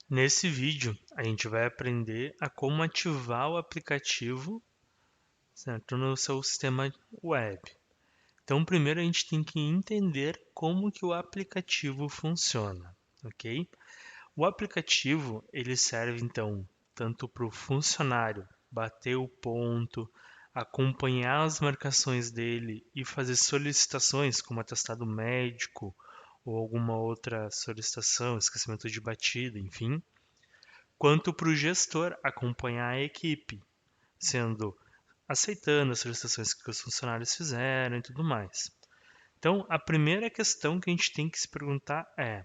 Nesse vídeo, a gente vai aprender a como ativar o aplicativo, certo, no seu sistema web. Então, primeiro a gente tem que entender como que o aplicativo funciona, ok? O aplicativo, ele serve, então, tanto para o funcionário bater o ponto, acompanhar as marcações dele e fazer solicitações, como atestado médico ou alguma outra solicitação, esquecimento de batida, enfim, quanto para o gestor acompanhar a equipe, sendo aceitando as solicitações que os funcionários fizeram e tudo mais. Então, a primeira questão que a gente tem que se perguntar é: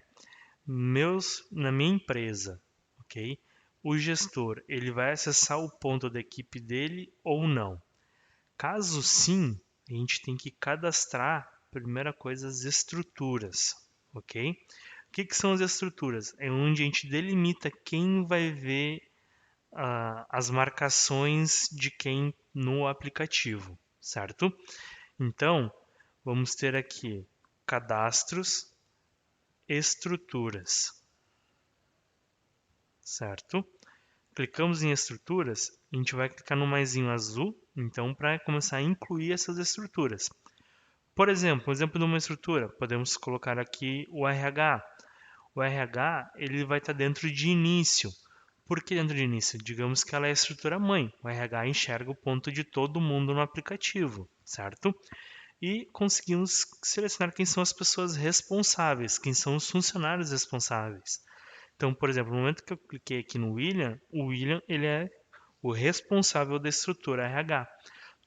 na minha empresa, ok? O gestor, ele vai acessar o ponto da equipe dele ou não? Caso sim, a gente tem que cadastrar, primeira coisa, as estruturas, ok? O que são as estruturas? É onde a gente delimita quem vai ver as marcações de quem no aplicativo, certo? Então, vamos ter aqui cadastros, estruturas, certo? Clicamos em estruturas, a gente vai clicar no maisinho azul, então, para começar a incluir essas estruturas. Por exemplo, um exemplo de uma estrutura, podemos colocar aqui o RH. O RH ele vai estar dentro de início. Por que dentro de início? Digamos que ela é a estrutura mãe. O RH enxerga o ponto de todo mundo no aplicativo, certo? E conseguimos selecionar quem são as pessoas responsáveis, quem são os funcionários responsáveis. Então, por exemplo, no momento que eu cliquei aqui no William, o William ele é o responsável da estrutura RH.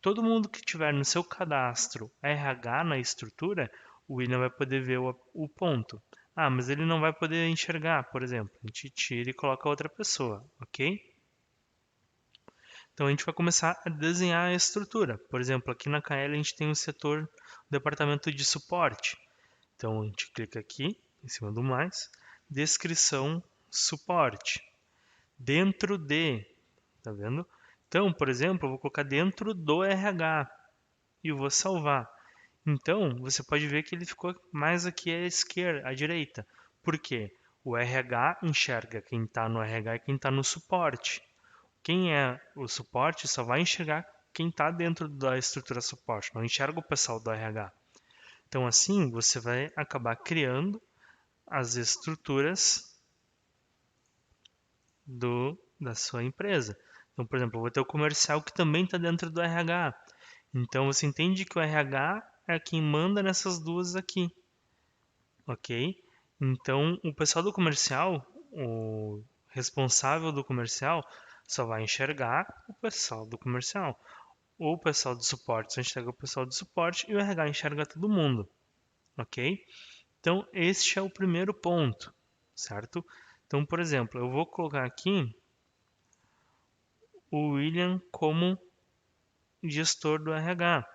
Todo mundo que tiver no seu cadastro RH na estrutura, o William vai poder ver o ponto. Ah, mas ele não vai poder enxergar, por exemplo. A gente tira e coloca outra pessoa, ok? Então a gente vai começar a desenhar a estrutura. Por exemplo, aqui na KL a gente tem o setor, o departamento de suporte. Então a gente clica aqui, em cima do mais, descrição, suporte. Dentro de, tá vendo? Então, por exemplo, eu vou colocar dentro do RH e vou salvar. Então, você pode ver que ele ficou mais aqui à esquerda, à direita. Por quê? O RH enxerga quem está no RH e quem está no suporte. Quem é o suporte só vai enxergar quem está dentro da estrutura suporte, não enxerga o pessoal do RH. Então, assim, você vai acabar criando as estruturas da sua empresa. Então, por exemplo, eu vou ter o comercial que também está dentro do RH. Então, você entende que o RH é quem manda nessas duas aqui, ok? Então, o pessoal do comercial, o responsável do comercial, só vai enxergar o pessoal do comercial. O pessoal do suporte só enxerga o pessoal do suporte e o RH enxerga todo mundo, ok? Então, este é o primeiro ponto, certo? Então, por exemplo, eu vou colocar aqui o William como gestor do RH.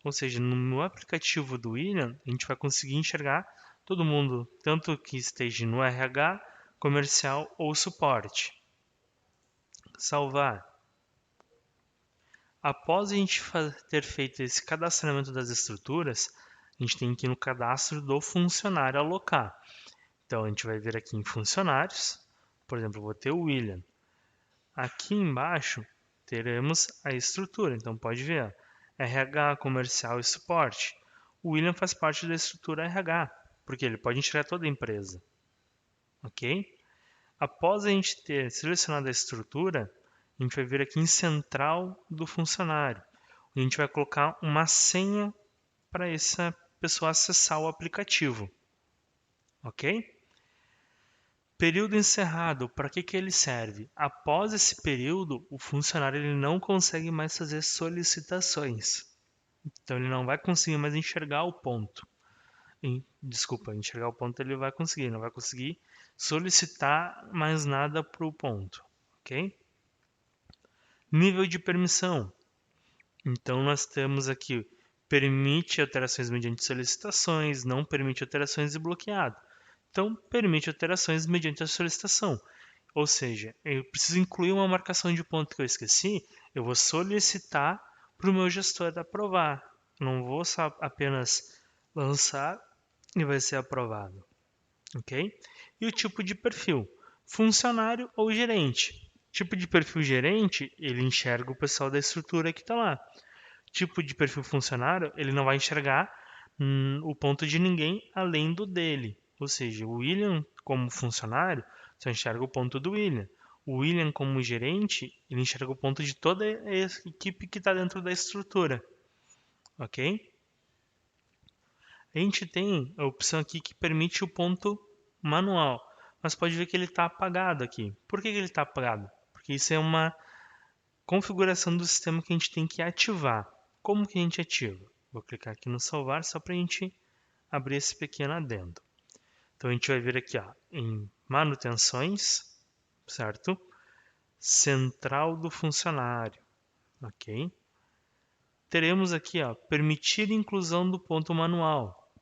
Ou seja, no aplicativo do William, a gente vai conseguir enxergar todo mundo, tanto que esteja no RH, comercial ou suporte. Salvar. Após a gente ter feito esse cadastramento das estruturas, a gente tem que ir no cadastro do funcionário alocar. Então, a gente vai vir aqui em funcionários, por exemplo, eu vou ter o William. Aqui embaixo teremos a estrutura, então pode ver, RH, comercial e suporte. O William faz parte da estrutura RH, porque ele pode enxergar toda a empresa, ok? Após a gente ter selecionado a estrutura, a gente vai vir aqui em central do funcionário. A gente vai colocar uma senha para essa pessoa acessar o aplicativo, ok? Período encerrado, para que ele serve? Após esse período, o funcionário ele não consegue mais fazer solicitações. Então ele não vai conseguir mais enxergar o ponto. Desculpa, enxergar o ponto ele vai conseguir, não vai conseguir solicitar mais nada para o ponto, ok? Nível de permissão. Então nós temos aqui permite alterações mediante solicitações, não permite alterações e bloqueado. Então permite alterações mediante a solicitação. Ou seja, eu preciso incluir uma marcação de ponto que eu esqueci, eu vou solicitar para o meu gestor aprovar. Não vou só apenas lançar e vai ser aprovado, ok? E o tipo de perfil. funcionário ou gerente. Tipo de perfil gerente, ele enxerga o pessoal da estrutura que está lá. Tipo de perfil funcionário, ele não vai enxergar o ponto de ninguém além do dele. Ou seja, o William, como funcionário, só enxerga o ponto do William. O William, como gerente, ele enxerga o ponto de toda a equipe que está dentro da estrutura. Ok? A gente tem a opção aqui que permite o ponto manual, mas pode ver que ele está apagado aqui. Por que ele está apagado? Porque isso é uma configuração do sistema que a gente tem que ativar. Como que a gente ativa? Vou clicar aqui no salvar só para a gente abrir esse pequeno adendo. Então a gente vai vir aqui em manutenções, certo? Central do funcionário, ok? Teremos aqui permitir inclusão do ponto manual.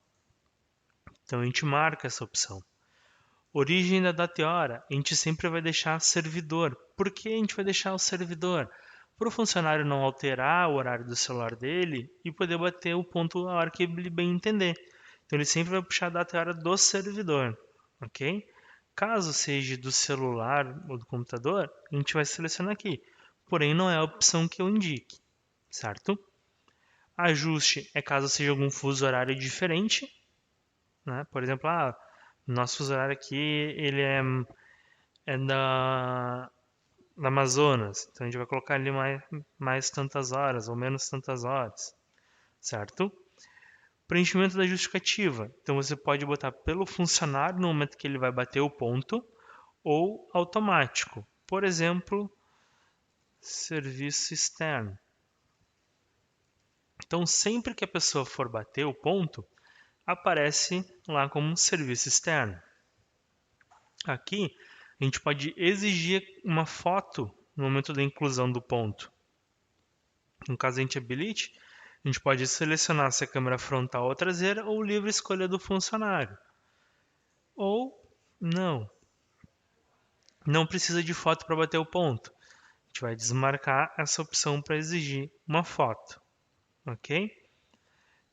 Então a gente marca essa opção. Origem da data e hora, a gente sempre vai deixar servidor. Por que a gente vai deixar o servidor? Para o funcionário não alterar o horário do celular dele e poder bater o ponto a hora que ele bem entender. Então ele sempre vai puxar a data e hora do servidor, ok? Caso seja do celular ou do computador, a gente vai selecionar aqui. Porém, não é a opção que eu indique, certo? Ajuste é caso seja algum fuso horário diferente, né? Por exemplo, nosso fuso horário aqui ele é da Amazonas, então a gente vai colocar ali mais tantas horas ou menos tantas horas, certo? Preenchimento da justificativa, então você pode botar pelo funcionário no momento que ele vai bater o ponto ou automático, por exemplo, serviço externo. Então sempre que a pessoa for bater o ponto, aparece lá como serviço externo. Aqui a gente pode exigir uma foto no momento da inclusão do ponto. No caso a gente habilite, a gente pode selecionar se a câmera frontal ou traseira ou livre escolha do funcionário. Ou não. Não precisa de foto para bater o ponto. A gente vai desmarcar essa opção para exigir uma foto. Ok?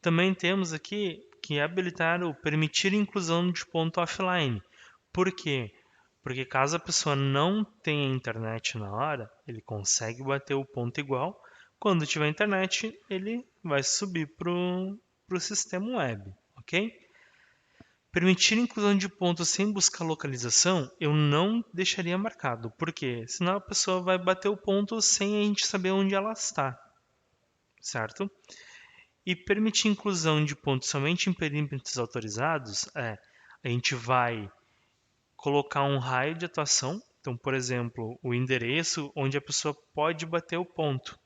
Também temos aqui que habilitar o permitir inclusão de ponto offline. Por quê? Porque caso a pessoa não tenha internet na hora, ele consegue bater o ponto igual. Quando tiver internet, ele vai subir para o sistema web, ok? Permitir inclusão de pontos sem buscar localização, eu não deixaria marcado. Por quê? Senão a pessoa vai bater o ponto sem a gente saber onde ela está, certo? E permitir inclusão de pontos somente em perímetros autorizados, a gente vai colocar um raio de atuação. Então, por exemplo, o endereço onde a pessoa pode bater o ponto,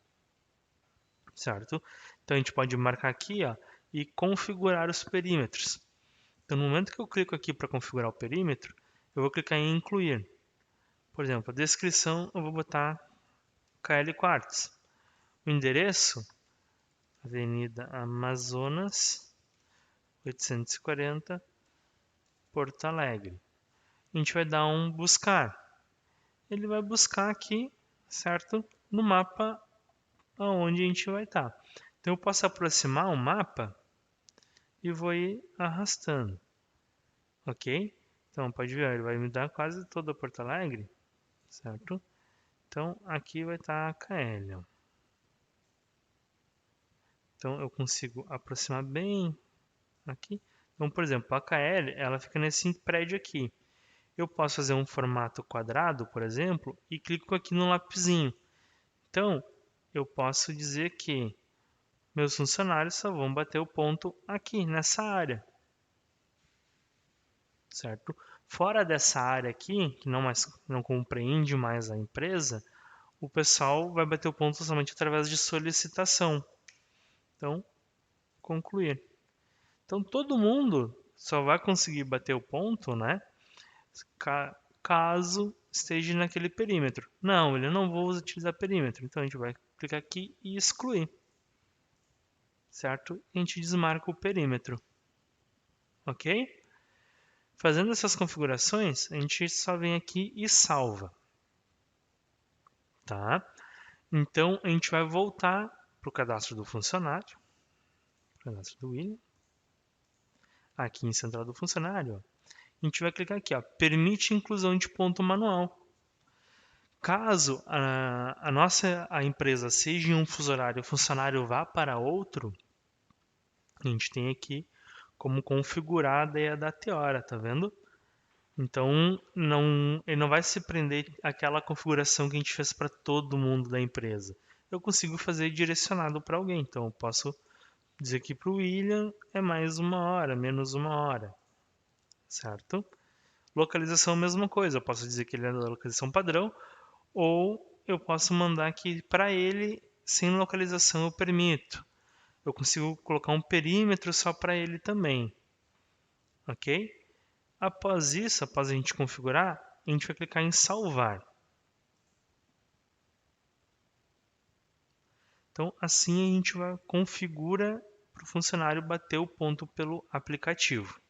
certo? Então, a gente pode marcar aqui e configurar os perímetros. Então, no momento que eu clico aqui para configurar o perímetro, eu vou clicar em incluir. Por exemplo, a descrição eu vou botar KL Quartz. O endereço, Avenida Amazonas, 840, Porto Alegre. A gente vai dar um buscar. Ele vai buscar aqui, certo? No mapa aonde a gente vai estar. Então eu posso aproximar o mapa e vou ir arrastando, ok? Então pode ver, ele vai me dar quase toda Porto Alegre, certo? Então aqui vai estar a KL. Então eu consigo aproximar bem aqui. Então, por exemplo, a KL ela fica nesse prédio aqui. Eu posso fazer um formato quadrado, por exemplo, e clico aqui no lapisinho. Então, eu posso dizer que meus funcionários só vão bater o ponto aqui, nessa área. Certo? Fora dessa área aqui, que não compreende mais a empresa, o pessoal vai bater o ponto somente através de solicitação. Então, concluir. Então, todo mundo só vai conseguir bater o ponto, né? Caso esteja naquele perímetro. Não, ele não vou utilizar perímetro. Então, a gente vai clicar aqui e excluir. Certo? E a gente desmarca o perímetro. Ok? Fazendo essas configurações, a gente só vem aqui e salva. Tá? Então, a gente vai voltar para o cadastro do funcionário. Cadastro do William. Aqui em central do funcionário. a gente vai clicar aqui, ó, permite inclusão de ponto manual. Caso a empresa seja em um fuso horário e o funcionário vá para outro, a gente tem aqui como configurar a data e hora, tá vendo? Então, ele não vai se prender àquela configuração que a gente fez para todo mundo da empresa. Eu consigo fazer direcionado para alguém. Então, eu posso dizer que para o William é mais 1 hora, menos 1 hora, certo? Localização, mesma coisa. Eu posso dizer que ele é da localização padrão, ou eu posso mandar que para ele, sem localização, eu permito. Eu consigo colocar um perímetro só para ele também, ok? Após isso, após a gente configurar, a gente vai clicar em salvar. Então, assim a gente configura para o funcionário bater o ponto pelo aplicativo.